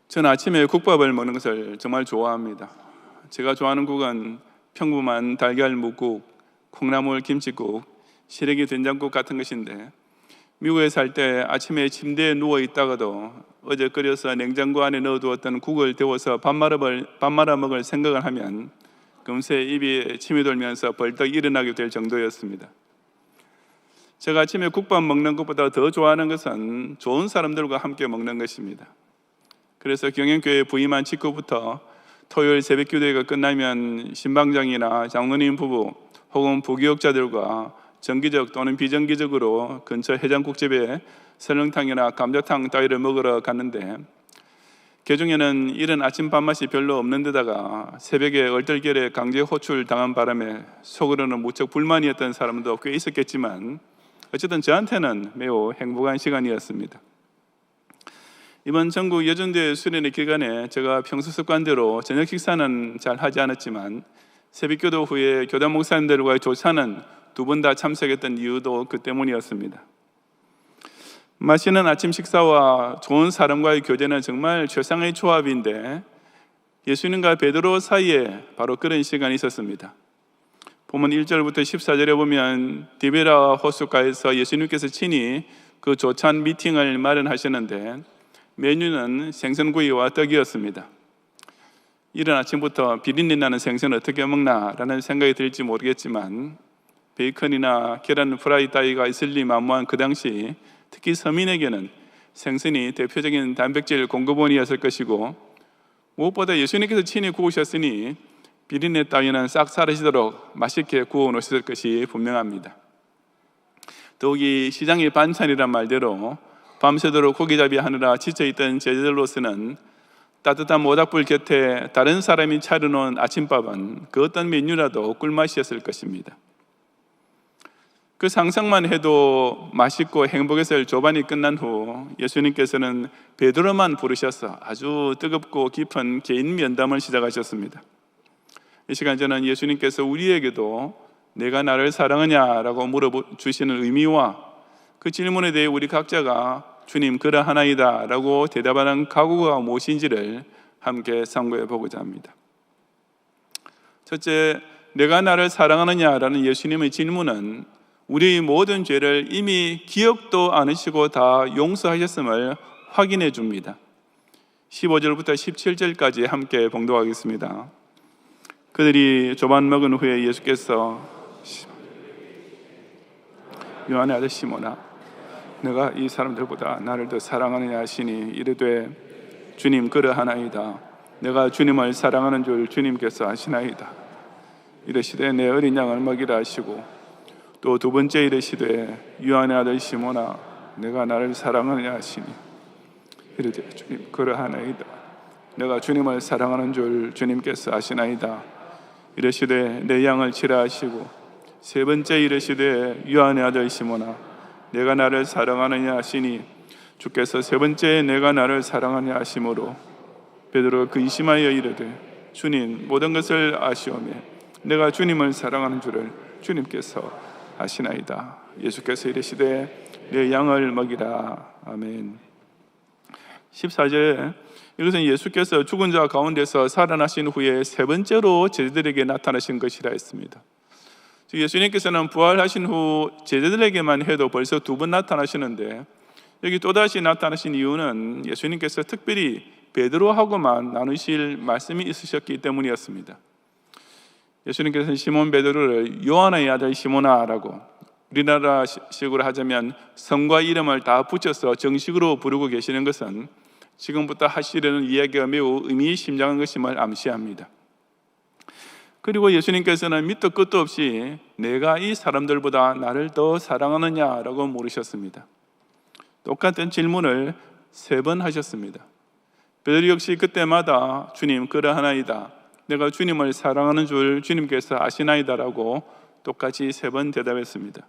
저는 아침에 국밥을 먹는 것을 정말 좋아합니다. 제가 좋아하는 국은 평범한 달걀 묵국, 콩나물 김치국, 시래기 된장국 같은 것인데, 미국에 살 때 아침에 침대에 누워 있다가도 어제 끓여서 냉장고 안에 넣어두었던 국을 데워서 밥 말아 먹을 생각을 하면 금세 입에 침이 돌면서 벌떡 일어나게 될 정도였습니다. 제가 아침에 국밥 먹는 것보다 더 좋아하는 것은 좋은 사람들과 함께 먹는 것입니다. 그래서 경영교회 부임한 직후부터 토요일 새벽 기도회가 끝나면 신방장이나 장로님 부부 혹은 부교역자들과 정기적 또는 비정기적으로 근처 해장국집에 설렁탕이나 감자탕 따위를 먹으러 갔는데, 개중에는 이런 아침 밥맛이 별로 없는 데다가 새벽에 얼떨결에 강제 호출 당한 바람에 속으로는 무척 불만이었던 사람도 꽤 있었겠지만, 어쨌든 저한테는 매우 행복한 시간이었습니다. 이번 전국 여전대 수련회 기간에 제가 평소 습관대로 저녁 식사는 잘 하지 않았지만 새벽기도 후에 교단 목사님들과의 조차는 2번 다 참석했던 이유도 그 때문이었습니다. 맛있는 아침 식사와 좋은 사람과의 교제는 정말 최상의 조합인데, 예수님과 베드로 사이에 바로 그런 시간이 있었습니다. 본문 1절부터 14절에 보면 디베라 호숫가에서 예수님께서 친히 그 조찬 미팅을 마련하셨는데, 메뉴는 생선구이와 떡이었습니다. 이른 아침부터 비린내 나는 생선을 어떻게 먹나라는 생각이 들지 모르겠지만, 베이컨이나 계란 프라이 따위가 있을 리 만무한 그 당시, 특히 서민에게는 생선이 대표적인 단백질 공급원이었을 것이고, 무엇보다 예수님께서 친히 구우셨으니 비린내 따위는 싹 사라지도록 맛있게 구워 놓으셨을 것이 분명합니다. 더욱이 시장의 반찬이란 말대로 밤새도록 고기잡이 하느라 지쳐있던 제자들로서는 따뜻한 모닥불 곁에 다른 사람이 차려놓은 아침밥은 그 어떤 메뉴라도 꿀맛이었을 것입니다. 그 상상만 해도 맛있고 행복했을 조반이 끝난 후 예수님께서는 베드로만 부르셔서 아주 뜨겁고 깊은 개인 면담을 시작하셨습니다. 이 시간 저는 예수님께서 우리에게도 내가 나를 사랑하냐라고 물어주시는 의미와 그 질문에 대해 우리 각자가 주님 그러하나이다 라고 대답하는 각오가 무엇인지를 함께 상고해 보고자 합니다. 첫째, 내가 나를 사랑하느냐라는 예수님의 질문은 우리의 모든 죄를 이미 기억도 않으시고 다 용서하셨음을 확인해 줍니다. 15절부터 17절까지 함께 봉독하겠습니다. 그들이 조반 먹은 후에 예수께서 요한의 아들 시몬아, 내가 이 사람들보다 나를 더 사랑하느냐 하시니 이르되 주님 그러하나이다. 내가 주님을 사랑하는 줄 주님께서 아시나이다. 이르시되 내 어린 양을 먹이라 하시고, 또 2번째 이르시되 요한의 아들 시몬아, 내가 나를 사랑하느냐 하시니 이르되 주님 그러하나이다. 내가 주님을 사랑하는 줄 주님께서 아시나이다. 이르시되 내 양을 치라 하시고, 3번째 이르시되 요한의 아들 시몬아, 내가 나를 사랑하느냐 하시니 주께서 3번째 내가 나를 사랑하느냐 하심으로 베드로가 근심하여 이르되 주님 모든 것을 아시오매 내가 주님을 사랑하는 줄을 주님께서 아시나이다. 예수께서 이르시되 내 양을 먹이라. 아멘. 14절에 이것은 예수께서 죽은 자 가운데서 살아나신 후에 3번째로 제자들에게 나타나신 것이라 했습니다. 예수님께서는 부활하신 후 제자들에게만 해도 벌써 2번 나타나시는데, 여기 또다시 나타나신 이유는 예수님께서 특별히 베드로하고만 나누실 말씀이 있으셨기 때문이었습니다. 예수님께서는 시몬 베드로를 요한의 아들 시몬아라고, 우리나라식으로 하자면 성과 이름을 다 붙여서 정식으로 부르고 계시는 것은 지금부터 하시려는 이야기가 매우 의미심장한 것임을 암시합니다. 그리고 예수님께서는 밑도 끝도 없이 내가 이 사람들보다 나를 더 사랑하느냐라고 물으셨습니다. 똑같은 질문을 3번 하셨습니다. 베드로 역시 그때마다 주님 그러하나이다. 내가 주님을 사랑하는 줄 주님께서 아시나이다라고 똑같이 3번 대답했습니다.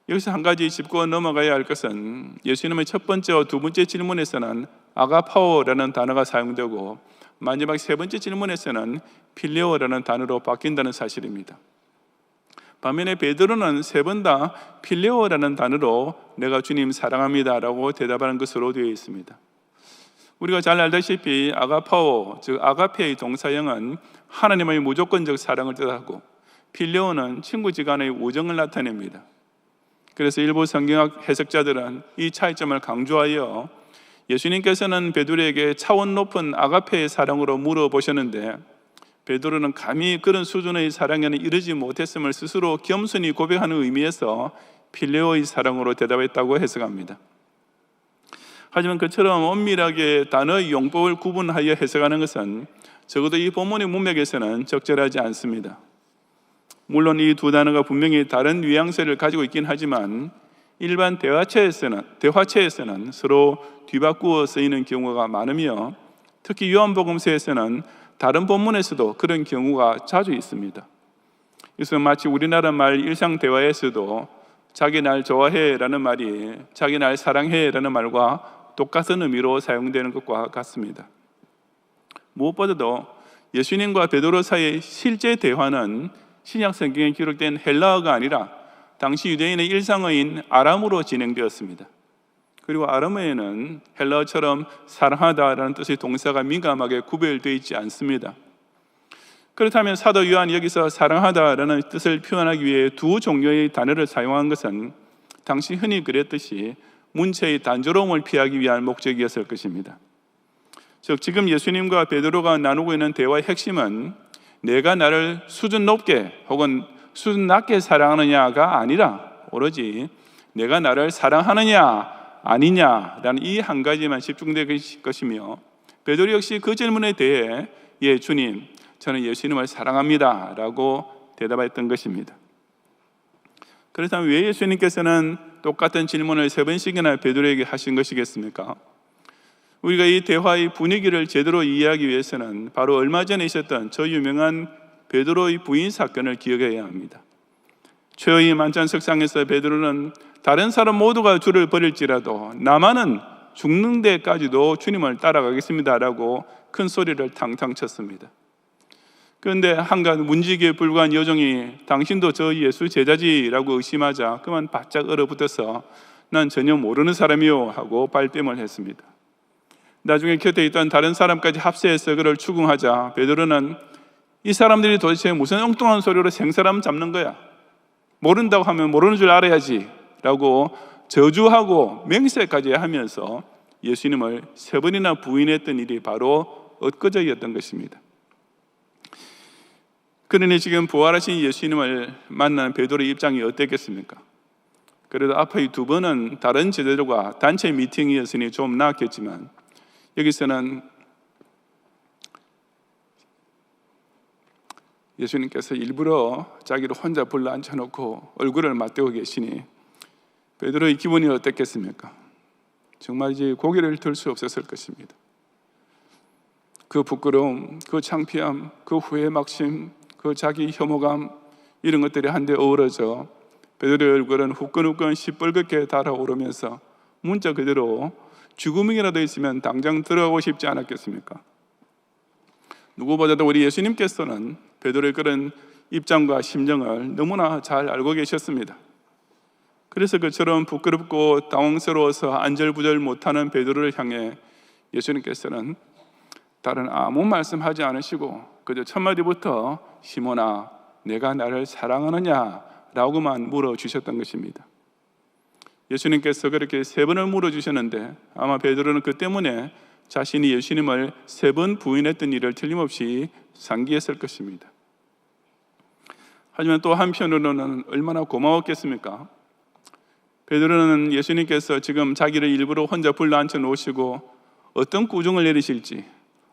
여기서 한 가지 짚고 넘어가야 할 것은 예수님의 첫 번째와 2번째 질문에서는 아가파오라는 단어가 사용되고 마지막 3번째 질문에서는 필레오라는 단어로 바뀐다는 사실입니다. 반면에 베드로는 3번 다 필레오라는 단어로 내가 주님 사랑합니다 라고 대답하는 것으로 되어 있습니다. 우리가 잘 알다시피 아가파오, 즉 아가페의 동사형은 하나님의 무조건적 사랑을 뜻하고 필레오는 친구지간의 우정을 나타냅니다. 그래서 일부 성경학 해석자들은 이 차이점을 강조하여 예수님께서는 베드로에게 차원 높은 아가페의 사랑으로 물어보셨는데 베드로는 감히 그런 수준의 사랑에는 이르지 못했음을 스스로 겸손히 고백하는 의미에서 필레오의 사랑으로 대답했다고 해석합니다. 하지만 그처럼 엄밀하게 단어의 용법을 구분하여 해석하는 것은 적어도 이 본문의 문맥에서는 적절하지 않습니다. 물론 이 두 단어가 분명히 다른 뉘앙스를 가지고 있긴 하지만 일반 대화체에서는 서로 뒤바꾸어 쓰이는 경우가 많으며 특히 요한복음서에서는 다른 본문에서도 그런 경우가 자주 있습니다. 그래서 마치 우리나라 말 일상 대화에서도 자기 날 좋아해 라는 말이 자기 날 사랑해 라는 말과 똑같은 의미로 사용되는 것과 같습니다. 무엇보다도 예수님과 베드로 사이의 실제 대화는 신약 성경에 기록된 헬라어가 아니라 당시 유대인의 일상어인 아람어로 진행되었습니다. 그리고 아람어에는 헬라어처럼 사랑하다라는 뜻의 동사가 민감하게 구별되어 있지 않습니다. 그렇다면 사도 요한이 여기서 사랑하다라는 뜻을 표현하기 위해 두 종류의 단어를 사용한 것은 당시 흔히 그랬듯이 문체의 단조로움을 피하기 위한 목적이었을 것입니다. 즉 지금 예수님과 베드로가 나누고 있는 대화의 핵심은 내가 나를 수준 높게 혹은 수준 낮게 사랑하느냐가 아니라 오로지 내가 나를 사랑하느냐 아니냐라는 이 한 가지만 집중될 것이며 베드로 역시 그 질문에 대해 예 주님 저는 예수님을 사랑합니다 라고 대답했던 것입니다. 그렇다면 왜 예수님께서는 똑같은 질문을 3번씩이나 베드로에게 하신 것이겠습니까? 우리가 이 대화의 분위기를 제대로 이해하기 위해서는 바로 얼마 전에 있었던 저 유명한 베드로의 부인 사건을 기억해야 합니다. 최후의 만찬석상에서 베드로는 다른 사람 모두가 주를 버릴지라도 나만은 죽는 데까지도 주님을 따라가겠습니다 라고 큰 소리를 탕탕 쳤습니다. 그런데 한갓 문지기에 불과한 여종이 당신도 저 예수 제자지라고 의심하자 그만 바짝 얼어붙어서 난 전혀 모르는 사람이요 하고 발뺌을 했습니다. 나중에 곁에 있던 다른 사람까지 합세해서 그를 추궁하자 베드로는 이 사람들이 도대체 무슨 엉뚱한 소리로 생사람 잡는 거야, 모른다고 하면 모르는 줄 알아야지 라고 저주하고 맹세까지 하면서 예수님을 3번이나 부인했던 일이 바로 엊그저였던 것입니다. 그러니 지금 부활하신 예수님을 만난 베드로의 입장이 어땠겠습니까? 그래도 앞의 2번은 다른 제자들과 단체 미팅이었으니 좀 나았겠지만 여기서는 예수님께서 일부러 자기를 혼자 불러 앉혀놓고 얼굴을 맞대고 계시니 베드로의 기분이 어땠겠습니까? 정말 이제 고개를 들 수 없었을 것입니다. 그 부끄러움, 그 창피함, 그 후회 막심, 그 자기 혐오감 이런 것들이 한데 어우러져 베드로의 얼굴은 후끈후끈 시뻘겋게 달아오르면서 문자 그대로 죽음이라도 있으면 당장 들어가고 싶지 않았겠습니까? 누구보다도 우리 예수님께서는 베드로의 그런 입장과 심정을 너무나 잘 알고 계셨습니다. 그래서 그처럼 부끄럽고 당황스러워서 안절부절 못하는 베드로를 향해 예수님께서는 다른 아무 말씀하지 않으시고 그저 첫 마디부터 시몬아 내가 나를 사랑하느냐 라고만 물어주셨던 것입니다. 예수님께서 그렇게 3번을 물어주셨는데 아마 베드로는 그 때문에 자신이 예수님을 3번 부인했던 일을 틀림없이 상기했을 것입니다. 하지만 또 한편으로는 얼마나 고마웠겠습니까? 베드로는 예수님께서 지금 자기를 일부러 혼자 불러 앉혀 놓으시고 어떤 꾸중을 내리실지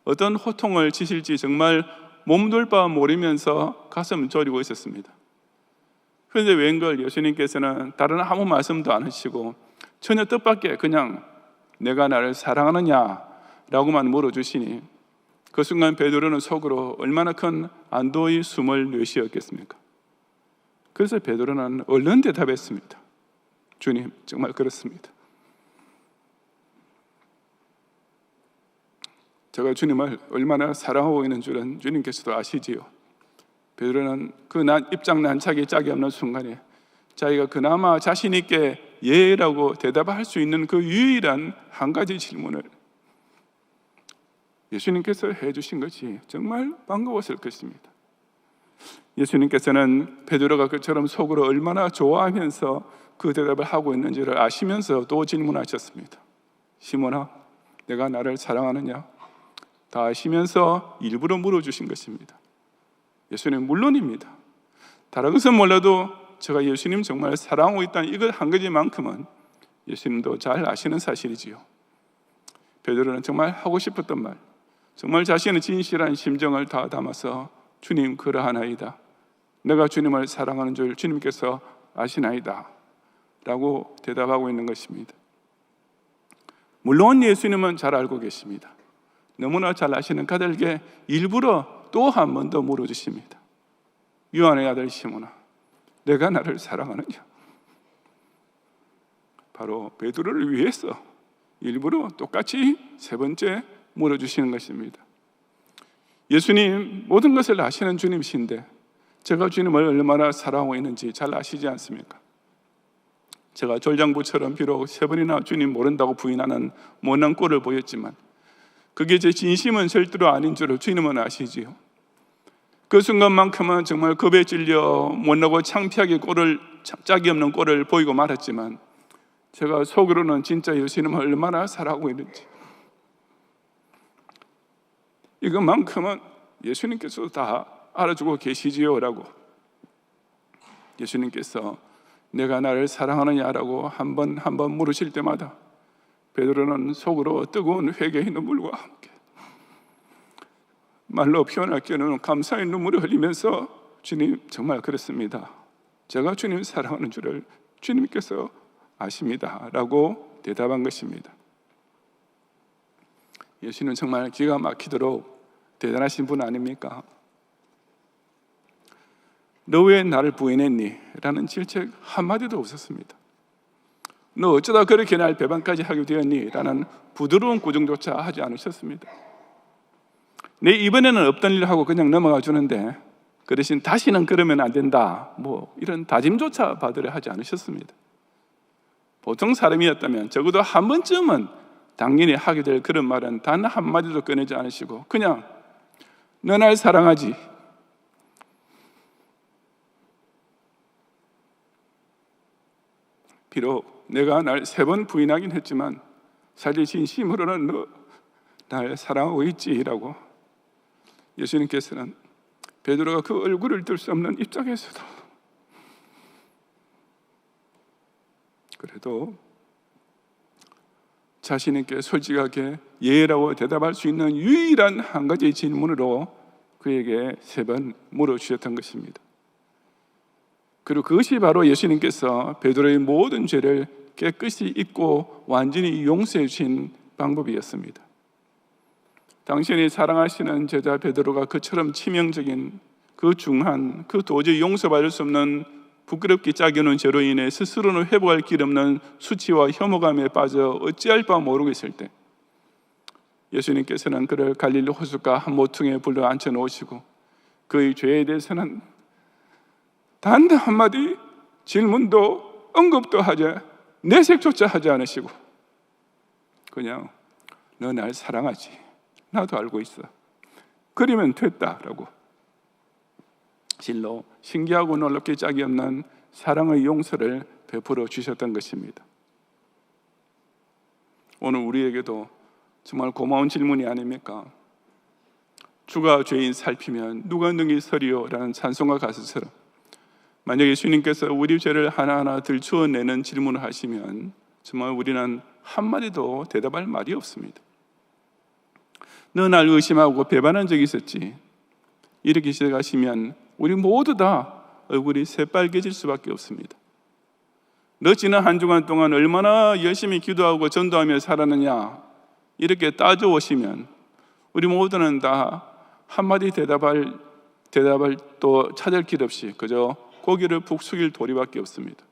어떤 호통을 치실지 정말 몸둘 바 모르면서 가슴 졸이고 있었습니다. 그런데 웬걸 예수님께서는 다른 아무 말씀도 안 하시고 전혀 뜻밖의 그냥 내가 나를 사랑하느냐 라고만 물어주시니 그 순간 베드로는 속으로 얼마나 큰 안도의 숨을 내쉬었겠습니까? 그래서 베드로는 얼른 대답했습니다. 주님, 정말 그렇습니다. 제가 주님을 얼마나 사랑하고 있는 줄은 주님께서도 아시지요. 베드로는 그 입장 난착이 짝이 없는 순간에 자기가 그나마 자신 있게 예라고 대답할 수 있는 그 유일한 한 가지 질문을 예수님께서 해주신 것이 정말 반가웠을 것입니다. 예수님께서는 베드로가 그처럼 속으로 얼마나 좋아하면서 그 대답을 하고 있는지를 아시면서 또 질문하셨습니다. 시몬아, 내가 나를 사랑하느냐? 다 아시면서 일부러 물어주신 것입니다. 예수님 물론입니다. 다른 것은 몰라도 제가 예수님 정말 사랑하고 있다는 이걸 한 가지만큼은 예수님도 잘 아시는 사실이지요. 베드로는 정말 하고 싶었던 말, 정말 자신의 진실한 심정을 다 담아서 주님 그러하나이다, 내가 주님을 사랑하는 줄 주님께서 아시나이다 라고 대답하고 있는 것입니다. 물론 예수님은 잘 알고 계십니다. 너무나 잘 아시는 까닭에 일부러 또 한 번 더 물어주십니다. 요한의 아들 시몬아, 내가 나를 사랑하느냐? 바로 베드로를 위해서 일부러 똑같이 세 번째 물어주시는 것입니다. 예수님 모든 것을 아시는 주님이신데 제가 주님을 얼마나 사랑하고 있는지 잘 아시지 않습니까? 제가 졸장부처럼 비록 세 번이나 주님 모른다고 부인하는 못난 꼴을 보였지만 그게 제 진심은 절대로 아닌 줄을 주님은 아시지요. 그 순간만큼은 정말 겁에 찔려 못나고 창피하게 짝이 없는 꼴을 보이고 말았지만 제가 속으로는 진짜 예수님을 얼마나 사랑하고 있는지, 이것만큼은 예수님께서도 다 알아주고 계시지요 라고, 예수님께서 내가 나를 사랑하느냐라고 한 번 물으실 때마다 베드로는 속으로 뜨거운 회개의 눈물과 함께 말로 표현할 때는 감사의 눈물을 흘리면서 주님 정말 그렇습니다, 제가 주님 사랑하는 줄을 주님께서 아십니다 라고 대답한 것입니다. 예수는 정말 기가 막히도록 대단하신 분 아닙니까? 너 왜 나를 부인했니? 라는 질책 한마디도 없었습니다. 너 어쩌다 그렇게 날 배반까지 하게 되었니? 라는 부드러운 구정조차 하지 않으셨습니다. 내 이번에는 없던 일을 하고 그냥 넘어가 주는데 그 대신 다시는 그러면 안 된다, 뭐 이런 다짐조차 받으려 하지 않으셨습니다. 보통 사람이었다면 적어도 한 번쯤은 당연히 하게 될 그런 말은 단 한마디도 꺼내지 않으시고 그냥 너 날 사랑하지? 비록 내가 날 3번 부인하긴 했지만 사실 진심으로는 너 날 사랑하고 있지라고 예수님께서는 베드로가 그 얼굴을 들 수 없는 입장에서도 그래도 자신에게 솔직하게 예라고 대답할 수 있는 유일한 한 가지 질문으로 그에게 3번 물어주셨던 것입니다. 그리고 그것이 바로 예수님께서 베드로의 모든 죄를 깨끗이 잊고 완전히 용서해 주신 방법이었습니다. 당신이 사랑하시는 제자 베드로가 그처럼 치명적인 그 중한, 그 도저히 용서받을 수 없는 부끄럽게 짝이 없는 죄로 인해 스스로는 회복할 길 없는 수치와 혐오감에 빠져 어찌할 바 모르고 있을 때 예수님께서는 그를 갈릴리 호숫가 한 모퉁이에 불러 앉혀 놓으시고 그의 죄에 대해서는 단 한마디 질문도 언급도 하지, 내색조차 하지 않으시고 그냥 너 날 사랑하지? 나도 알고 있어, 그러면 됐다라고 실로 신기하고 놀랍게 짝이 없는 사랑의 용서를 베풀어 주셨던 것입니다. 오늘 우리에게도 정말 고마운 질문이 아닙니까? 주가 죄인 살피면 누가 능히 서리요? 라는 찬송가 가사처럼 만약에 예수님께서 우리 죄를 하나하나 들추어내는 질문을 하시면 정말 우리는 한마디도 대답할 말이 없습니다. 너 날 의심하고 배반한 적이 있었지? 이렇게 시작하시면 우리 모두 다 얼굴이 새빨개질 수밖에 없습니다. 너 지난 한 주간 동안 얼마나 열심히 기도하고 전도하며 살았느냐 이렇게 따져오시면 우리 모두는 다 한마디 대답을 또 찾을 길 없이 그저 고개를 푹 숙일 도리밖에 없습니다.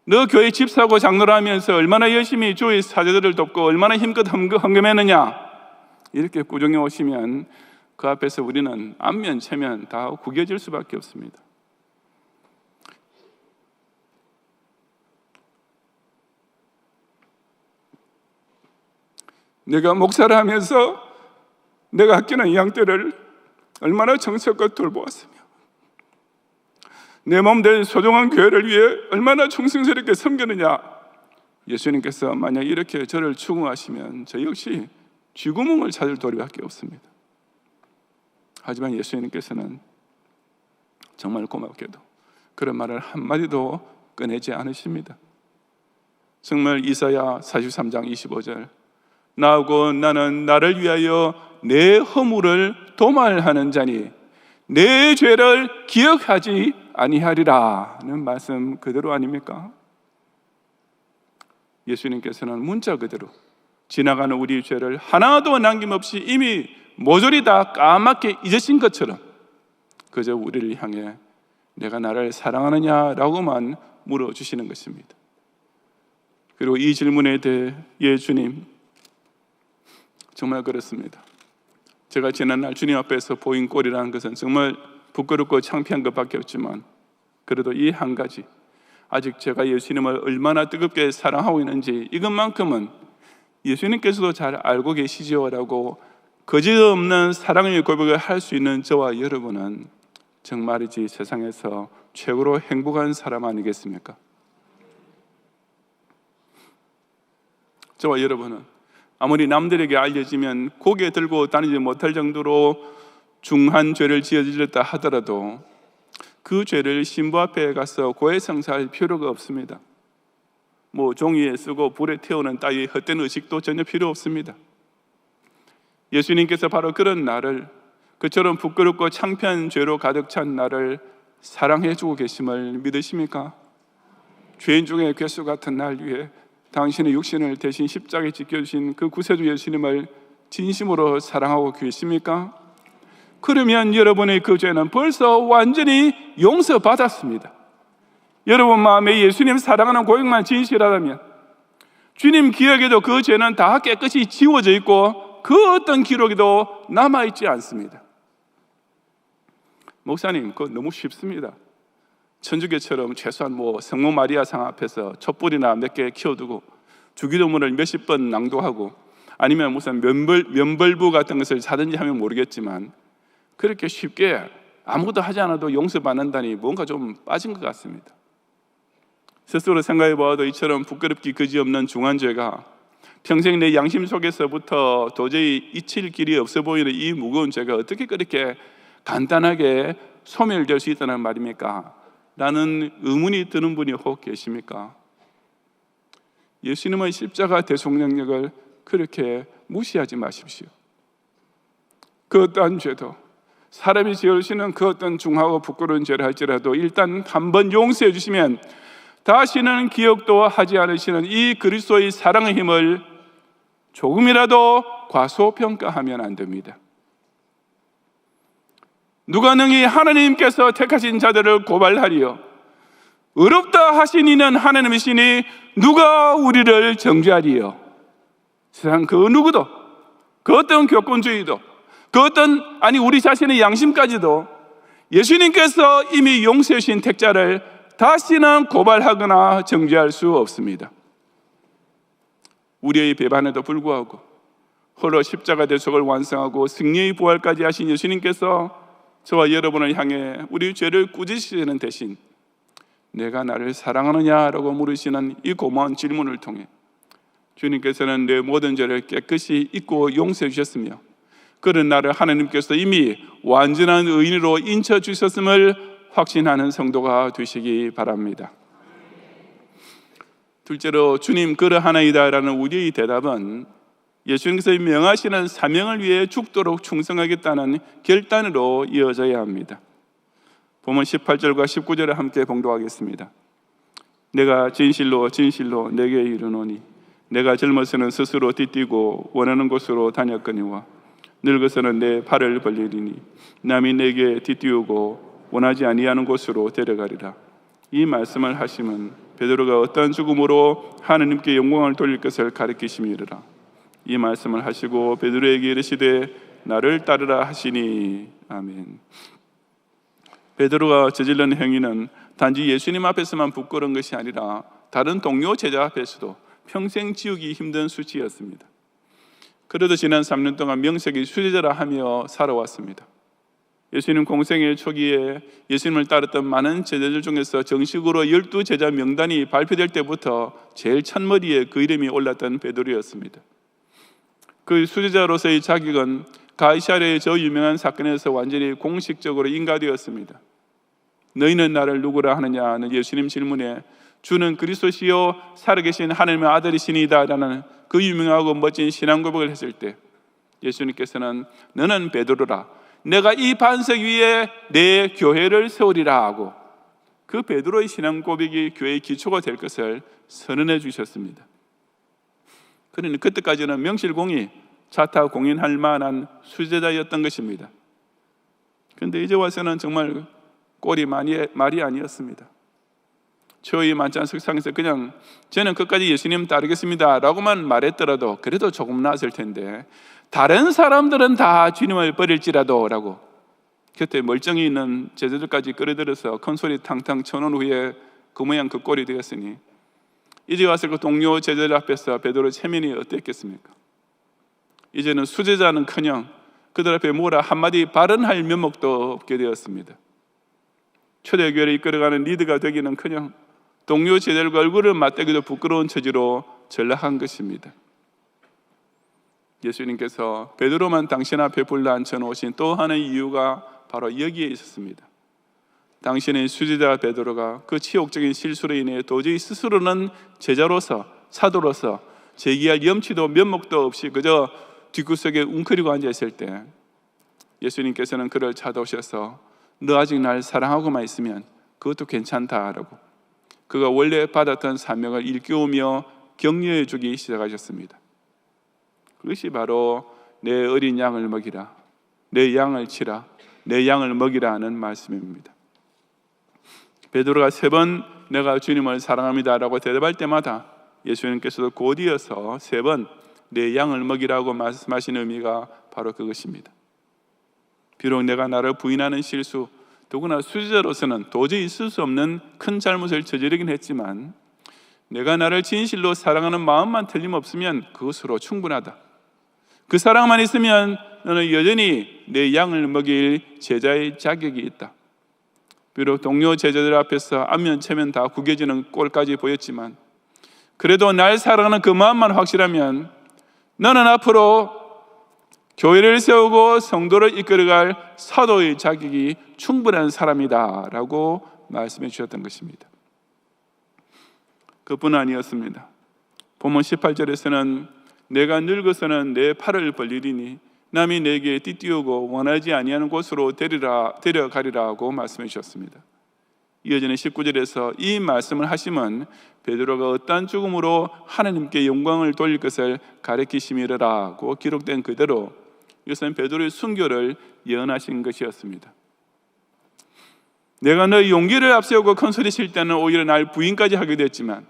너 교회 집사고 장로를 하면서 얼마나 열심히 주의 사제들을 돕고 얼마나 힘껏 헌금했느냐 이렇게 꾸중해 오시면 그 앞에서 우리는 안면 체면 다 구겨질 수밖에 없습니다. 내가 목사를 하면서 내가 아끼는 양떼를 얼마나 정성껏 돌보았으며 내 몸 될 소중한 교회를 위해 얼마나 충성스럽게 섬겼느냐. 예수님께서 만약 이렇게 저를 추궁하시면 저 역시 쥐구멍을 찾을 도리밖에 없습니다. 하지만 예수님께서는 정말 고맙게도 그런 말을 한마디도 꺼내지 않으십니다. 정말 이사야 43장 25절, 나하고 나는 나를 위하여 내 허물을 도말하는 자니 내 죄를 기억하지 아니하리라는 말씀 그대로 아닙니까? 예수님께서는 문자 그대로 지나가는 우리 죄를 하나도 남김없이 이미 모조리 다 까맣게 잊으신 것처럼 그저 우리를 향해 내가 나를 사랑하느냐라고만 물어주시는 것입니다. 그리고 이 질문에 대해 예 주님, 정말 그렇습니다. 제가 지난날 주님 앞에서 보인 꼴이라는 것은 정말 부끄럽고 창피한 것밖에 없지만 그래도 이 한 가지, 아직 제가 예수님을 얼마나 뜨겁게 사랑하고 있는지 이것만큼은 예수님께서도 잘 알고 계시지요라고 거짓없는 사랑의 고백을 할 수 있는 저와 여러분은 정말이지 세상에서 최고로 행복한 사람 아니겠습니까? 저와 여러분은 아무리 남들에게 알려지면 고개 들고 다니지 못할 정도로 중한 죄를 지어질렀다 하더라도 그 죄를 신부 앞에 가서 고해성사할 필요가 없습니다. 종이에 쓰고 불에 태우는 따위 헛된 의식도 전혀 필요 없습니다. 예수님께서 바로 그런 나를, 그처럼 부끄럽고 창피한 죄로 가득 찬 나를 사랑해주고 계심을 믿으십니까? 죄인 중에 괴수 같은 날 위해 당신의 육신을 대신 십자가에 지켜주신 그 구세주 예수님을 진심으로 사랑하고 계십니까? 그러면 여러분의 그 죄는 벌써 완전히 용서받았습니다. 여러분 마음에 예수님 사랑하는 고백만 진실하다면 주님 기억에도 그 죄는 다 깨끗이 지워져 있고 그 어떤 기록에도 남아있지 않습니다. 목사님, 그거 너무 쉽습니다. 천주교처럼 최소한 성모 마리아상 앞에서 촛불이나 몇 개 키워두고 주기도문을 몇십 번 낭독하고 아니면 무슨 면벌부 같은 것을 사든지 하면 모르겠지만 그렇게 쉽게 아무것도 하지 않아도 용서받는다니 뭔가 좀 빠진 것 같습니다. 스스로 생각해 보아도 이처럼 부끄럽기 그지없는 중한죄가 평생 내 양심 속에서부터 도저히 잊힐 길이 없어 보이는 이 무거운 죄가 어떻게 그렇게 간단하게 소멸될 수 있다는 말입니까? 라는 의문이 드는 분이 혹 계십니까? 예수님의 십자가 대속능력을 그렇게 무시하지 마십시오. 그 어떠한 죄도 사람이 지으시는 그 어떤 중하고 부끄러운 죄를 할지라도 일단 한번 용서해 주시면 다시는 기억도 하지 않으시는 이 그리스도의 사랑의 힘을 조금이라도 과소평가하면 안 됩니다. 누가 능히 하나님께서 택하신 자들을 고발하리요? 어렵다 하신 이는 하나님이시니 누가 우리를 정죄하리요? 세상 그 누구도, 그 어떤 교권주의도, 그 어떤 우리 자신의 양심까지도 예수님께서 이미 용서해 주신 택자를 다시는 고발하거나 정죄할 수 없습니다. 우리의 배반에도 불구하고 홀로 십자가 대속을 완성하고 승리의 부활까지 하신 예수님께서 저와 여러분을 향해 우리 죄를 꾸짖으시는 대신 내가 나를 사랑하느냐라고 물으시는 이 고마운 질문을 통해 주님께서는 내 모든 죄를 깨끗이 잊고 용서해 주셨으며 그런 나를 하나님께서 이미 완전한 의인으로 인쳐 주셨음을 확신하는 성도가 되시기 바랍니다. 둘째로 주님 그러하나이다라는 우리의 대답은 예수님께서 명하시는 사명을 위해 죽도록 충성하겠다는 결단으로 이어져야 합니다. 보면 18절과 19절을 함께 봉독하겠습니다. 내가 진실로 진실로 내게 이르노니 내가 젊어서는 스스로 띠뛰고 원하는 곳으로 다녔거니와 늙어서는 내 팔을 벌리리니 남이 내게 띠띠우고 원하지 아니하는 곳으로 데려가리라. 이 말씀을 하시면 베드로가 어떠한 죽음으로 하나님께 영광을 돌릴 것을 가르치심이라. 이 말씀을 하시고 베드로에게 이르시되 나를 따르라 하시니 아멘. 베드로가 저지른 행위는 단지 예수님 앞에서만 부끄러운 것이 아니라 다른 동료 제자 앞에서도 평생 지우기 힘든 수치였습니다. 그래도 지난 3년 동안 명색이 수제자라 하며 살아왔습니다. 예수님 공생의 초기에 예수님을 따랐던 많은 제자들 중에서 정식으로 12제자 명단이 발표될 때부터 제일 첫머리에 그 이름이 올랐던 베드로였습니다. 그 수제자로서의 자격은 가이사랴의 저 유명한 사건에서 완전히 공식적으로 인가되었습니다. 너희는 나를 누구라 하느냐는 예수님 질문에 주는 그리스도시요 살아계신 하나님의 아들이시니이다 라는 그 유명하고 멋진 신앙 고백을 했을 때 예수님께서는 너는 베드로라, 내가 이 반석 위에 내 교회를 세우리라 하고 그 베드로의 신앙 고백이 교회의 기초가 될 것을 선언해 주셨습니다. 그러니 그때까지는 명실공히 자타 공인할 만한 수제자였던 것입니다. 그런데 이제 와서는 정말 꼴이 말이 아니었습니다. 초이 만찬 석상에서 그냥 저는 끝까지 예수님 따르겠습니다 라고만 말했더라도 그래도 조금 나았을 텐데 다른 사람들은 다 주님을 버릴지라도 라고 곁에 멀쩡히 있는 제자들까지 끌어들여서 큰소리 탕탕 쳐놓은 후에 그 모양 그 꼴이 되었으니 이제 와서 그 동료 제자들 앞에서 베드로의 체면이 어땠겠습니까? 이제는 수제자는커녕 그들 앞에 뭐라 한마디 발언할 면목도 없게 되었습니다. 초대교회를 이끌어가는 리더가 되기는커녕 동료 제자들과 얼굴을 맞대기도 부끄러운 처지로 전락한 것입니다. 예수님께서 베드로만 당신 앞에 불러앉혀 놓으신 또 하나의 이유가 바로 여기에 있었습니다. 당신의 수제자 베드로가 그 치욕적인 실수로 인해 도저히 스스로는 제자로서 사도로서 제기할 염치도 면목도 없이 그저 뒷구석에 웅크리고 앉아있을 때 예수님께서는 그를 찾아오셔서 너 아직 날 사랑하고만 있으면 그것도 괜찮다라고 그가 원래 받았던 사명을 일깨우며 격려해 주기 시작하셨습니다. 그것이 바로 내 어린 양을 먹이라, 내 양을 치라, 내 양을 먹이라 하는 말씀입니다. 베드로가 3번 내가 주님을 사랑합니다 라고 대답할 때마다 예수님께서도 곧 이어서 3번 내 양을 먹이라고 말씀하시는 의미가 바로 그것입니다. 비록 내가 나를 부인하는 실수, 더구나 수제자로서는 도저히 있을 수 없는 큰 잘못을 저지르긴 했지만 내가 나를 진실로 사랑하는 마음만 틀림없으면 그것으로 충분하다. 그 사랑만 있으면 너는 여전히 내 양을 먹일 제자의 자격이 있다. 비록 동료 제자들 앞에서 안면체면 다 구겨지는 꼴까지 보였지만 그래도 날 사랑하는 그 마음만 확실하면 너는 앞으로 교회를 세우고 성도를 이끌어갈 사도의 자격이 충분한 사람이다 라고 말씀해 주셨던 것입니다. 그뿐 아니었습니다. 본문 18절에서는 내가 늙어서는 내 팔을 벌리리니 남이 내게 띠띠우고 원하지 아니하는 곳으로 데려가리라고 말씀해 주셨습니다. 이어지는 19절에서 이 말씀을 하시면 베드로가 어떠한 죽음으로 하나님께 영광을 돌릴 것을 가리키심이라고 기록된 그대로 이것은 베드로의 순교를 예언하신 것이었습니다. 내가 너의 용기를 앞세우고 큰소리 칠 때는 오히려 날 부인까지 하게 됐지만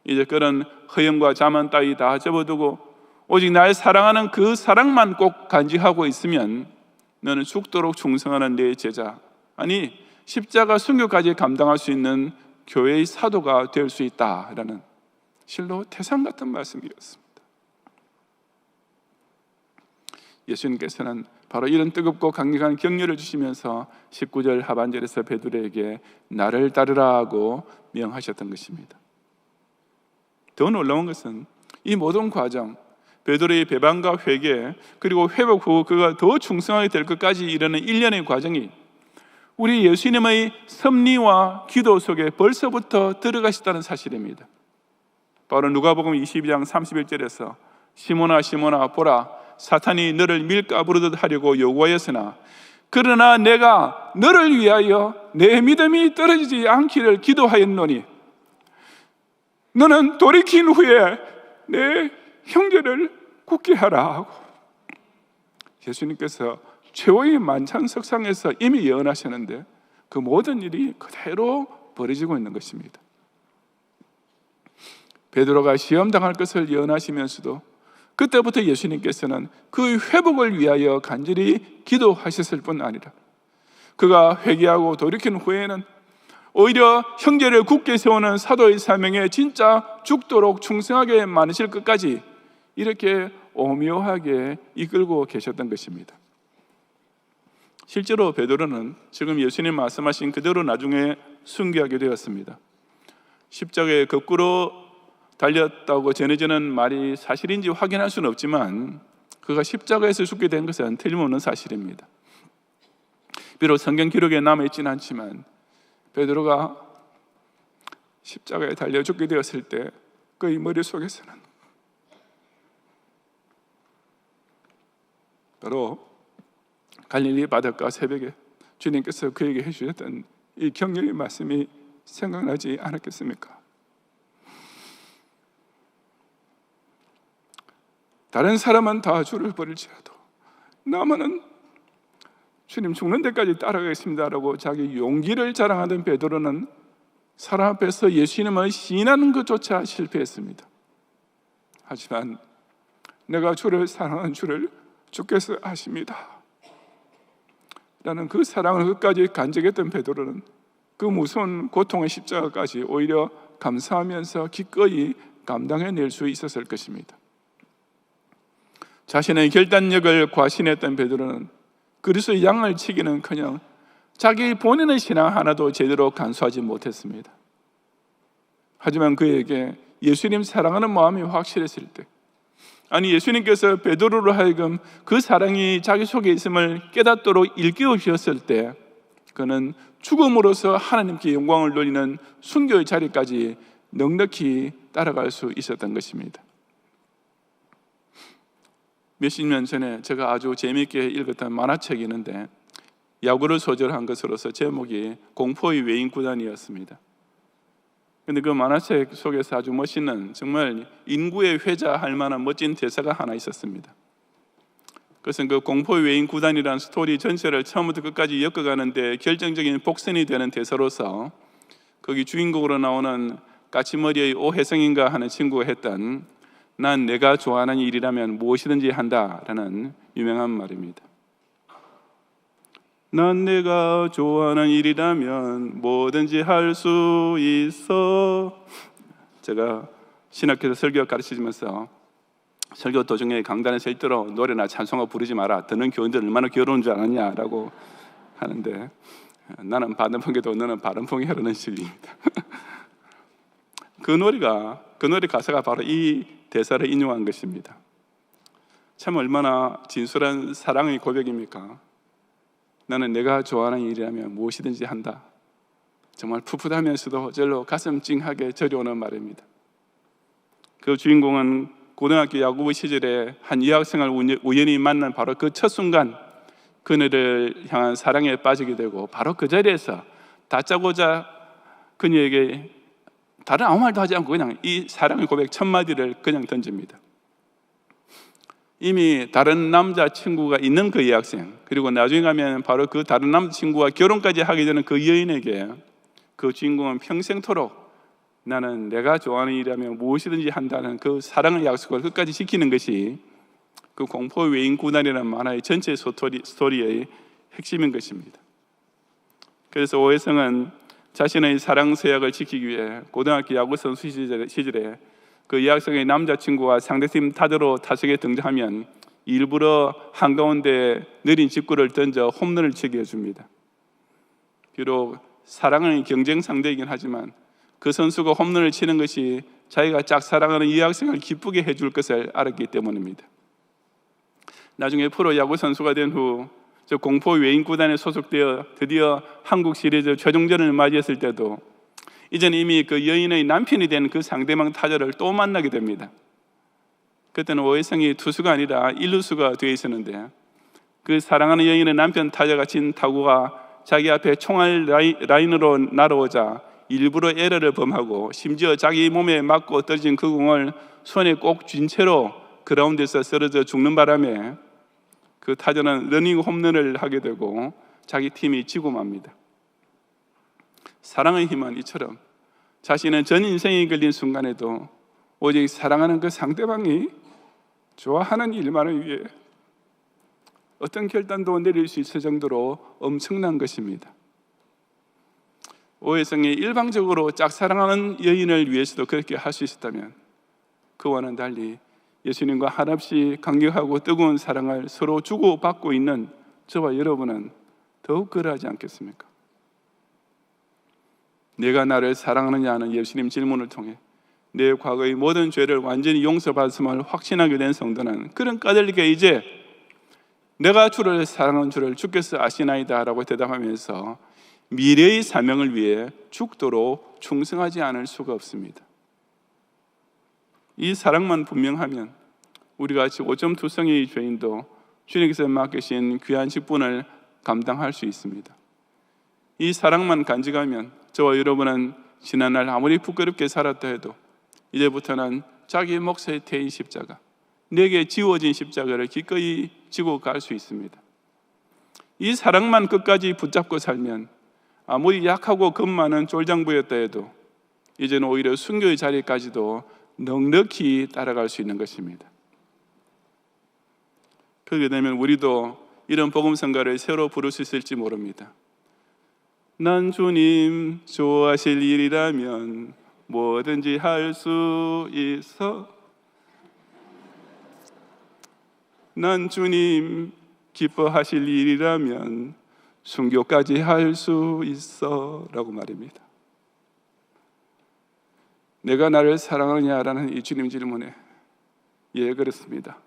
이제 그런 허영과 자만 따위 다 접어두고 오직 날 사랑하는 그 사랑만 꼭 간직하고 있으면 너는 죽도록 충성하는 내 제자, 아니 십자가 순교까지 감당할 수 있는 교회의 사도가 될 수 있다라는 실로 태산 같은 말씀이었습니다. 예수님께서는 바로 이런 뜨겁고 강력한 격려를 주시면서 19절 하반절에서 베드로에게 나를 따르라 하고 명하셨던 것입니다. 더 놀라운 것은 이 모든 과정, 베드로의 배반과 회개 그리고 회복 후 그가 더 충성하게 될 것까지 이르는 일련의 과정이 우리 예수님의 섭리와 기도 속에 벌써부터 들어가셨다는 사실입니다. 바로 누가복음 22장 31절에서 시몬아 시몬아 보라 사탄이 너를 밀가부르듯 하려고 요구하였으나 그러나 내가 너를 위하여 내 믿음이 떨어지지 않기를 기도하였노니 너는 돌이킨 후에 내 형제를 굳게 하라 하고 예수님께서 최후의 만찬석상에서 이미 예언하셨는데 그 모든 일이 그대로 벌어지고 있는 것입니다. 베드로가 시험당할 것을 예언하시면서도 그때부터 예수님께서는 그 회복을 위하여 간절히 기도하셨을 뿐 아니라 그가 회개하고 돌이킨 후에는 오히려 형제를 굳게 세우는 사도의 사명에 진짜 죽도록 충성하게 만드실 것까지 이렇게 오묘하게 이끌고 계셨던 것입니다. 실제로 베드로는 지금 예수님 말씀하신 그대로 나중에 순교하게 되었습니다. 십자가에 거꾸로 달렸다고 전해지는 말이 사실인지 확인할 수는 없지만 그가 십자가에서 죽게 된 것은 틀림없는 사실입니다. 비록 성경 기록에 남아있지는 않지만 베드로가 십자가에 달려 죽게 되었을 때 그의 머릿속에서는 바로 갈릴리 바닷가 새벽에 주님께서 그에게 해주셨던 이 격려의 말씀이 생각나지 않았겠습니까? 다른 사람은 다 주를 버릴지라도 나만은 주님 죽는 데까지 따라가겠습니다라고 자기 용기를 자랑하던 베드로는 사람 앞에서 예수님을 시인하는 것조차 실패했습니다. 하지만 내가 주를 사랑하는 주를 주께서 아십니다 라는 그 사랑을 끝까지 간직했던 베드로는 그 무서운 고통의 십자가까지 오히려 감사하면서 기꺼이 감당해낼 수 있었을 것입니다. 자신의 결단력을 과신했던 베드로는 그리스도의 양을 치기는커녕 자기 본인의 신앙 하나도 제대로 간수하지 못했습니다. 하지만 그에게 예수님 사랑하는 마음이 확실했을 때, 아니 예수님께서 베드로로 하여금 그 사랑이 자기 속에 있음을 깨닫도록 일깨워 주셨을 때 그는 죽음으로써 하나님께 영광을 돌리는 순교의 자리까지 넉넉히 따라갈 수 있었던 것입니다. 몇십 년 전에 제가 아주 재미있게 읽었던 만화책이 있는데 야구를 소재로 것으로서 제목이 공포의 외인 구단이었습니다. 그런데 그 만화책 속에서 아주 멋있는, 정말 인구의 회자할 만한 멋진 대사가 하나 있었습니다. 그것은 그 공포의 외인 구단이라는 스토리 전체를 처음부터 끝까지 엮어가는데 결정적인 복선이 되는 대사로서 거기 주인공으로 나오는 까치머리의 오혜성인가 하는 친구가 했던 난 내가 좋아하는 일이라면 무엇이든지 한다라는 유명한 말입니다. 난 내가 좋아하는 일이라면 뭐든지 할 수 있어. 제가 신학교에서 설교 가르치면서 설교 도중에 강단에 설 때로 노래나 찬송가 부르지 마라, 듣는 교인들 얼마나 괴로운 줄 아느냐라고 하는데 나는 바른풍계도 너는 바른풍이 하라는 식입니다. 그 노래 가사가 바로 이 대사를 인용한 것입니다. 참 얼마나 진솔한 사랑의 고백입니까? 나는 내가 좋아하는 일이라면 무엇이든지 한다. 정말 풋풋하면서도 절로 가슴 찡하게 저려오는 말입니다. 그 주인공은 고등학교 야구부 시절에 한 여학생을 우연히 만난 바로 그 첫 순간 그녀를 향한 사랑에 빠지게 되고 바로 그 자리에서 다짜고짜 그녀에게 다른 아무 말도 하지 않고 그냥 이 사랑의 고백 첫 마디를 그냥 던집니다. 이미 다른 남자친구가 있는 그 여학생, 그리고 나중에 가면 바로 그 다른 남자친구와 결혼까지 하게 되는 그 여인에게 그 주인공은 평생토록 나는 내가 좋아하는 일이라면 무엇이든지 한다는 그 사랑의 약속을 끝까지 지키는 것이 그 공포의 외인 구단이라는 만화의 전체 스토리의 핵심인 것입니다. 그래서 오혜성은 자신의 사랑 서약을 지키기 위해 고등학교 야구 선수 시절에 그 여학생의 남자친구가 상대팀 타자로 타석에 등장하면 일부러 한가운데 느린 직구를 던져 홈런을 치게 해줍니다. 비록 사랑의 경쟁 상대이긴 하지만 그 선수가 홈런을 치는 것이 자기가 짝사랑하는 이 여학생을 기쁘게 해줄 것을 알았기 때문입니다. 나중에 프로 야구 선수가 된 후 저 공포 외인 구단에 소속되어 드디어 한국 시리즈 최종전을 맞이했을 때도 이젠 이미 그 여인의 남편이 된 그 상대방 타자를 또 만나게 됩니다. 그때는 오혜성이 투수가 아니라 일루수가 되어 있었는데 그 사랑하는 여인의 남편 타자가 친 타구가 자기 앞에 총알 라인으로 날아오자 일부러 에러를 범하고 심지어 자기 몸에 맞고 떨어진 그 공을 손에 꼭 쥔 채로 그라운드에서 쓰러져 죽는 바람에 그 타자는 러닝 홈런을 하게 되고 자기 팀이 지고 맙니다. 사랑의 힘은 이처럼 자신은 전 인생이 걸린 순간에도 오직 사랑하는 그 상대방이 좋아하는 일만을 위해 어떤 결단도 내릴 수 있을 정도로 엄청난 것입니다. 오혜성이 일방적으로 짝사랑하는 여인을 위해서도 그렇게 할 수 있었다면 그와는 달리 예수님과 한없이 강력하고 뜨거운 사랑을 서로 주고받고 있는 저와 여러분은 더욱 그러하지 않겠습니까? 내가 나를 사랑하느냐 하는 예수님 질문을 통해 내 과거의 모든 죄를 완전히 용서받았음을 확신하게 된 성도는 그런 까닭에 이제 내가 주를 사랑하는 줄을 주께서 아시나이다 라고 대답하면서 미래의 사명을 위해 죽도록 충성하지 않을 수가 없습니다. 이 사랑만 분명하면 우리가 같이 5.2성의 죄인도 주님께서 맡기신 귀한 직분을 감당할 수 있습니다. 이 사랑만 간직하면 저와 여러분은 지난날 아무리 부끄럽게 살았다 해도 이제부터는 자기 몫의 태인 십자가, 내게 지워진 십자가를 기꺼이 지고 갈 수 있습니다. 이 사랑만 끝까지 붙잡고 살면 아무리 약하고 겁 많은 쫄장부였다 해도 이제는 오히려 순교의 자리까지도 넉넉히 따라갈 수 있는 것입니다. 그렇게 되면 우리도 이런 복음성가를 새로 부를 수 있을지 모릅니다. 난 주님 좋아하실 일이라면 뭐든지 할 수 있어. 난 주님 기뻐하실 일이라면 순교까지 할 수 있어 라고 말입니다. 내가 나를 사랑하느냐라는 이 주님 질문에 예, 그렇습니다.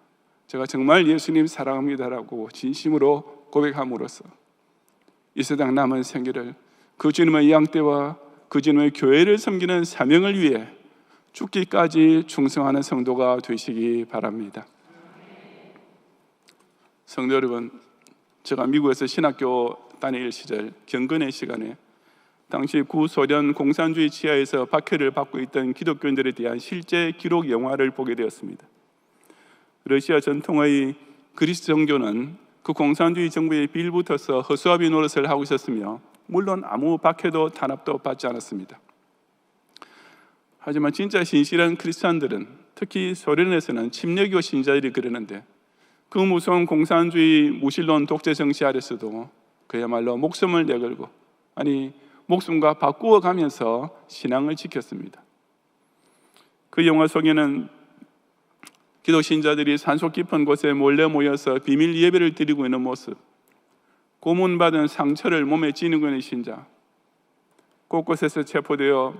제가 정말 예수님 사랑합니다라고 진심으로 고백함으로써 이 세상 남은 생기를 그 주님의 양떼와 그 주님의 교회를 섬기는 사명을 위해 죽기까지 충성하는 성도가 되시기 바랍니다. 성도 여러분, 제가 미국에서 신학교 다닐 시절 경건의 시간에 당시 구소련 공산주의 치하에서 박해를 받고 있던 기독교인들에 대한 실제 기록 영화를 보게 되었습니다. 러시아 전통의 그리스 정교는 그 공산주의 정부에 빌붙어서 허수아비 노릇을 하고 있었으며 물론 아무 박해도 탄압도 받지 않았습니다. 하지만 진짜 신실한 크리스찬들은 특히 소련에서는 침례교 신자들이 그러는데 그 무서운 공산주의 무신론 독재 정치 아래서도 그야말로 목숨을 내걸고 목숨과 바꾸어 가면서 신앙을 지켰습니다. 그 영화 속에는 기독 신자들이 산속 깊은 곳에 몰래 모여서 비밀 예배를 드리고 있는 모습, 고문받은 상처를 몸에 지니고 있는 신자, 곳곳에서 체포되어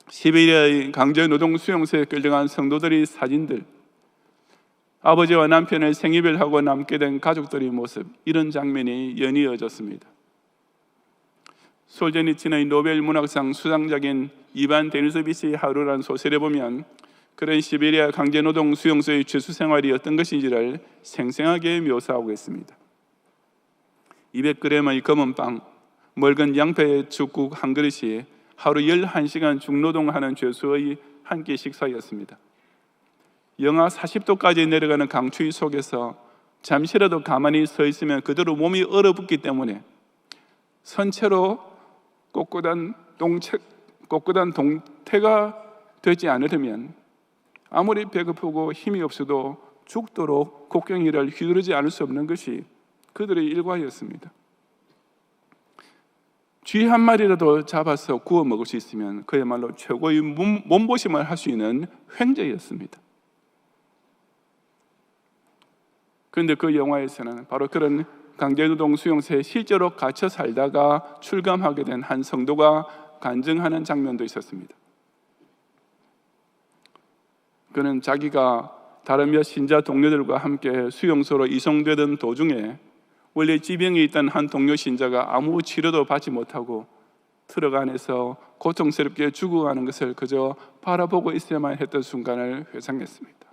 시베리아의 강제노동 수용소에 끌려간 성도들의 사진들, 아버지와 남편을 생이별하고 남게 된 가족들의 모습, 이런 장면이 연이어졌습니다. 솔제니친의 노벨 문학상 수상작인 이반 데니소비치의 하루라는 소설에 보면 그런 시베리아 강제노동 수용소의 죄수 생활이 어떤 것인지를 생생하게 묘사하고 있습니다. 200g의 검은 빵, 멀건 양파 죽국 한 그릇이 하루 11시간 중노동하는 죄수의 한 끼 식사였습니다. 영하 40도까지 내려가는 강추위 속에서 잠시라도 가만히 서 있으면 그대로 몸이 얼어붙기 때문에 선체로 꼿꼿한 동태가 되지 않으려면 아무리 배고프고 힘이 없어도 죽도록 곡괭이를 휘두르지 않을 수 없는 것이 그들의 일과였습니다. 쥐 한 마리라도 잡아서 구워 먹을 수 있으면 그야말로 최고의 몸보심을 할 수 있는 횡재였습니다. 그런데 그 영화에서는 바로 그런 강제노동 수용소에 실제로 갇혀 살다가 출감하게 된 한 성도가 간증하는 장면도 있었습니다. 그는 자기가 다른 몇 신자 동료들과 함께 수용소로 이송되던 도중에 원래 지병이 있던 한 동료 신자가 아무 치료도 받지 못하고 트럭 안에서 고통스럽게 죽어가는 것을 그저 바라보고 있어야만 했던 순간을 회상했습니다.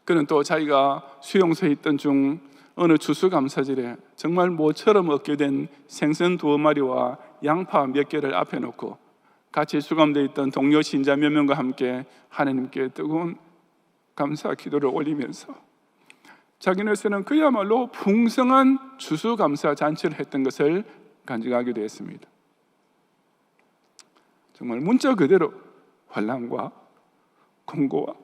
그는 또 자기가 수용소에 있던 중 어느 추수감사절에 정말 모처럼 얻게 된 생선 2마리와 양파 몇 개를 앞에 놓고 같이 수감되어 있던 동료 신자 몇 명과 함께 하나님께 뜨거운 감사 기도를 올리면서 자기네에서는 그야말로 풍성한 추수감사 잔치를 했던 것을 간증하게 되었습니다. 정말 문자 그대로 환난과 공고와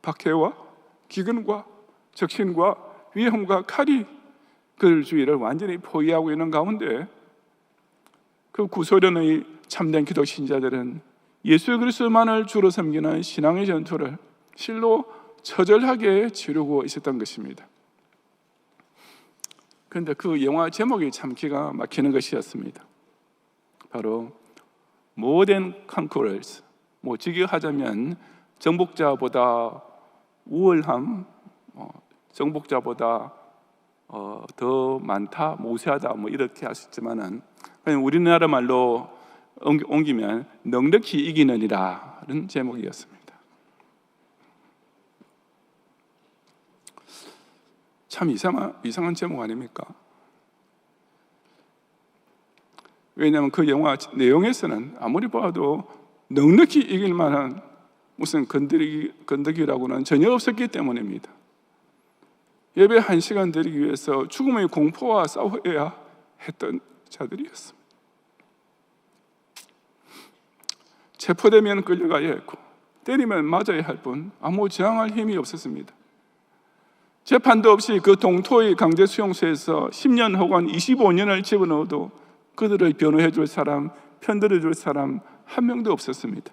박해와 기근과 적신과 위험과 칼이 그들 주위를 완전히 포위하고 있는 가운데 그 구소련의 참된 기독 신자들은 예수 그리스도만을 주로 섬기는 신앙의 전투를 실로 처절하게 치르고 있었던 것입니다. 그런데 그 영화 제목이 참 기가 막히는 것이었습니다. 바로 More Conquerors, 직역하자면 정복자보다 우월함, 정복자보다 더 많다, 우세하다, 이렇게 할 수 있지만은 우리나라 말로 옮기면 넉넉히 이기느니라는 제목이었습니다. 참 이상한 제목 아닙니까? 왜냐하면 그 영화 내용에서는 아무리 봐도 넉넉히 이길 만한 무슨 건더기라고는 전혀 없었기 때문입니다. 예배 1시간 드리기 위해서 죽음의 공포와 싸워야 했던 자들이었습니다. 체포되면 끌려가야 했고 때리면 맞아야 할 뿐 아무 저항할 힘이 없었습니다. 재판도 없이 그 동토의 강제 수용소에서 10년 혹은 25년을 집어넣어도 그들을 변호해 줄 사람, 편들어 줄 사람 한 명도 없었습니다.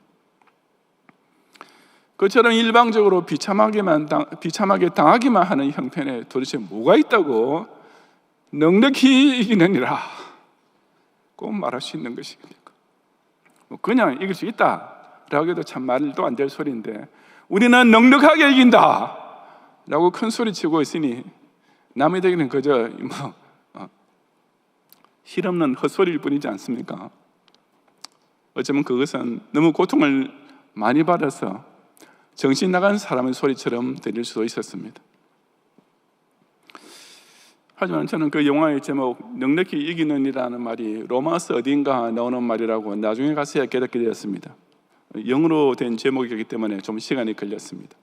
그처럼 일방적으로 비참하게 당하기만 하는 형편에 도대체 뭐가 있다고 넉넉히 이기느니라 꼭 말할 수 있는 것입니까? 그냥 이길 수 있다라고 해도 참 말도 안 될 소리인데, 우리는 넉넉하게 이긴다 라고 큰 소리 치고 있으니 남에게는 그저 실없는 헛소리일 뿐이지 않습니까? 어쩌면 그것은 너무 고통을 많이 받아서 정신 나간 사람의 소리처럼 들릴 수도 있었습니다. 하지만 저는 그 영화의 제목 넉넉히 이기는이라는 말이 로마서 어딘가 나오는 말이라고 나중에 가서야 깨닫게 되었습니다. 영어로 된 제목이기 때문에 좀 시간이 걸렸습니다.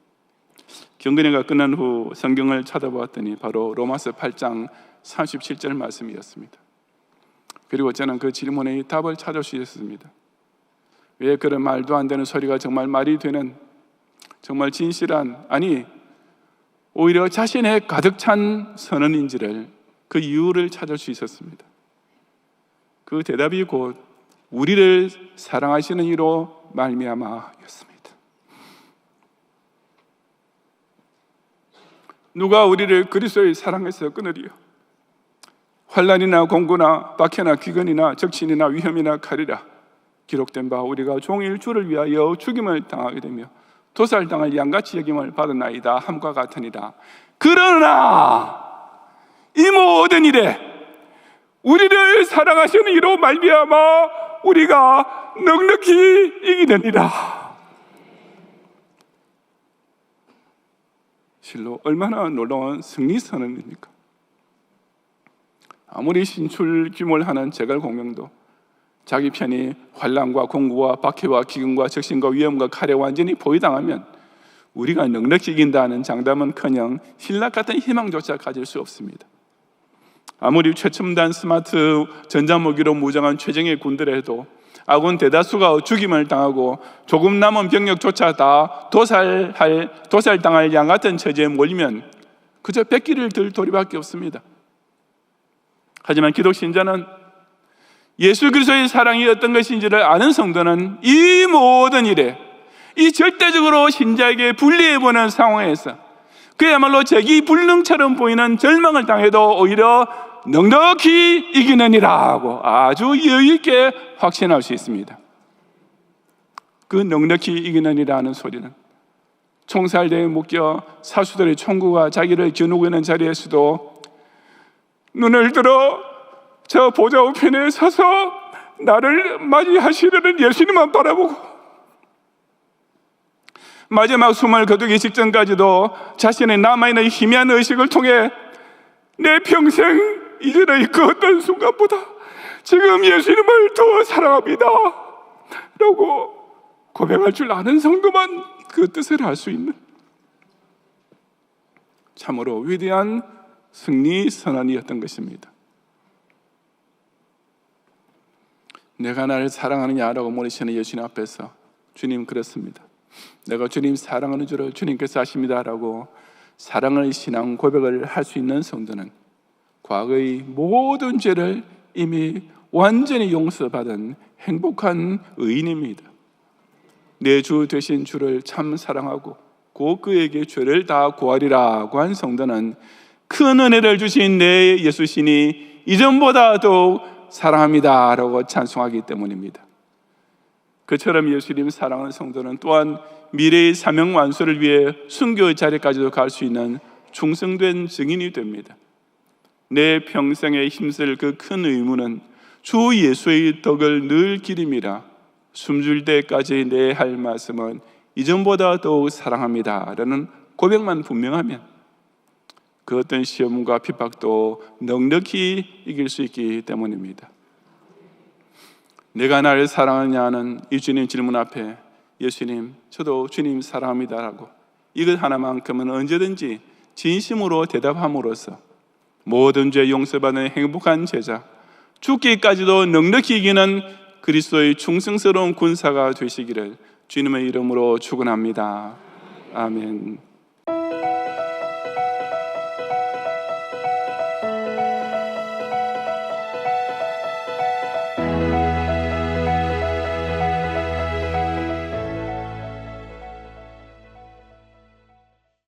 경건회가 끝난 후 성경을 찾아보았더니 바로 로마서 8장 37절 말씀이었습니다. 그리고 저는 그 질문에 답을 찾을 수 있었습니다. 왜 그런 말도 안 되는 소리가 정말 말이 되는, 정말 진실한, 아니 오히려 자신에 가득 찬 선언인지를, 그 이유를 찾을 수 있었습니다. 그 대답이 곧 우리를 사랑하시는 이로 말미암아였습니다. 누가 우리를 그리스도의 사랑에서 끊으리요? 환난이나 공고나 박해나 기근이나 적신이나 위험이나 칼이라. 기록된 바 우리가 종일 주를 위하여 죽임을 당하게 되며 도살당할 양같이 여김을 받으나이다 함과 같으니라. 그러나 이 모든 일에 우리를 사랑하시는 이로 말미암아 우리가 넉넉히 이기느니라. 실로 얼마나 놀라운 승리 선언입니까? 아무리 신출귀몰하는 제갈공명도 자기 편이 환난과 공고와 박해와 기근과 적신과 위험과 칼에 완전히 포위당하면 우리가 넉넉히 이긴다는 장담은커녕 신락 같은 희망조차 가질 수 없습니다. 아무리 최첨단 스마트 전자무기로 무장한 최정예 군대라도 아군 대다수가 죽임을 당하고 조금 남은 병력조차 다 도살당할 양 같은 처지에 몰리면 그저 뺏기를 들 도리밖에 없습니다. 하지만 기독 신자는 예수 그리스도의 사랑이 어떤 것인지를 아는 성도는 이 모든 일에, 이 절대적으로 신자에게 불리해보는 상황에서 그야말로 제기불능처럼 보이는 절망을 당해도 오히려 넉넉히 이기느니라고 아주 여유있게 확신할 수 있습니다. 그 넉넉히 이기느니라는 소리는 총살대에 묶여 사수들의 총구가 자기를 겨누고 있는 자리에서도 눈을 들어 저 보좌 우편에 서서 나를 맞이하시려는 예수님만 바라보고 마지막 숨을 거두기 직전까지도 자신의 남아있는 희미한 의식을 통해 내 평생 이전의 그 어떤 순간보다 지금 예수님을 더 사랑합니다 라고 고백할 줄 아는 성도만 그 뜻을 알 수 있는 참으로 위대한 승리 선언이었던 것입니다. 내가 나를 사랑하느냐라고 물으시는 예수님 앞에서 주님 그렇습니다. 내가 주님 사랑하는 줄을 주님께서 아십니다라고 사랑의 신앙 고백을 할 수 있는 성도는 과거의 모든 죄를 이미 완전히 용서받은 행복한 의인입니다. 내 주 되신 주를 참 사랑하고 곧 그에게 죄를 다 고하리라고 한 성도는 큰 은혜를 주신 내 예수시니 이전보다 더욱 사랑합니다 라고 찬송하기 때문입니다. 그처럼 예수님 사랑하는 성도는 또한 미래의 사명 완수를 위해 순교의 자리까지도 갈 수 있는 충성된 증인이 됩니다. 내 평생에 힘쓸 그 큰 의무는 주 예수의 덕을 늘 기림이라 숨줄 때까지 내 할 말씀은 이전보다 더욱 사랑합니다 라는 고백만 분명하면 그 어떤 시험과 핍박도 넉넉히 이길 수 있기 때문입니다. 내가 나를 사랑하냐는 이 주님 질문 앞에 예수님, 저도 주님 사랑합니다 라고 이것 하나만큼은 언제든지 진심으로 대답함으로써 모든 죄 용서받는 행복한 제자, 죽기까지도 넉넉히 이기는 그리스도의 충성스러운 군사가 되시기를 주님의 이름으로 축원합니다. 아멘.